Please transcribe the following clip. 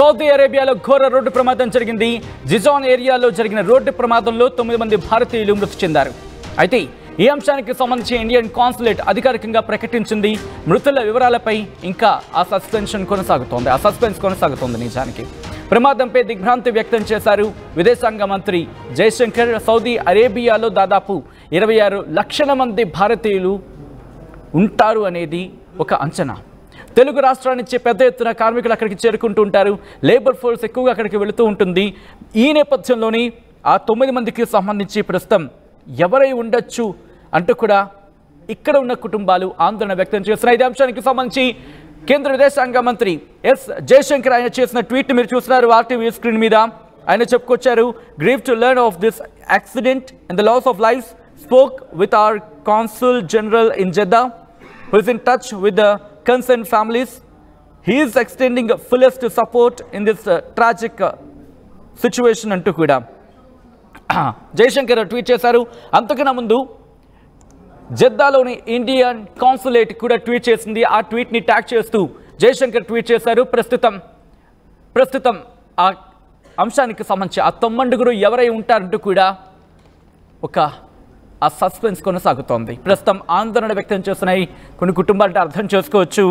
Saudi అరేబియాలో ఘోర road ప్రమాదం జరిగింది. జిజాన్ ఏరియాలో జరిగిన రోడ్డు ప్రమాదంలో 9 మంది భారతీయులు మృతి చెందారు. అయితే ఈ అంశానికి సంబంధించి ఇండియన్ కాన్సులేట్ అధికారికంగా ప్రకటించింది. మృతుల వివరాలపై ఇంకా ఆ సస్పెన్స్ కొనసాగుతోంది. నిజానికి ప్రమాదంపై దిగ్భ్రాంతి వ్యక్తం చేశారు విదేశాంగ మంత్రి జయశంకర్. సౌదీ అరేబియాలో దాదాపు 26 లక్షల మంది భారతీయులు ఉంటారు అనేది ఒక అంచనా. తెలుగు రాష్ట్రాల నుంచి పెద్ద ఎత్తున కార్మికులు అక్కడికి చేరుకుంటూ ఉంటారు. లేబర్ ఫోర్స్ ఎక్కువగా అక్కడికి వెళుతూ ఉంటుంది. ఈ నేపథ్యంలోని ఆ 9 మందికి సంబంధించి ప్రస్తుతం ఎవరై ఉండొచ్చు అంటూ కూడా ఇక్కడ ఉన్న కుటుంబాలు ఆందోళన వ్యక్తం చేస్తున్నాయి. ఇదే అంశానికి సంబంధించి కేంద్ర విదేశాంగ మంత్రి ఎస్ జయశంకర్ ఆయన చేసిన ట్వీట్ మీరు చూస్తున్నారు ఆర్టీవీ స్క్రీన్ మీద. ఆయన చెప్పుకొచ్చారు, grieve to learn of this accident and the loss of life. Spoke with our consul general in Jeddah who is in touch with the concerned families. He is extending fullest support in this tragic situation అంటూ కూడా Jayashankar tweet చేశారు. అంతకన్నా ముందు జెద్దాలోని Indian consulate కూడా tweet చేసింది. ఆ ట్వీట్ని tag చేస్తూ Jayashankar tweet చేశారు. ప్రస్తుతం ఆ అంశానికి సంబంధించి ఆ 9 ఎవరై ఉంటారంటూ కూడా ఆ సస్పెన్స్ కొనసాగుతోంది. ప్రస్తుతం ఆందోళన వ్యక్తం చేస్తున్నాయి కొన్ని కుటుంబాలంటే అర్థం చేసుకోవచ్చు.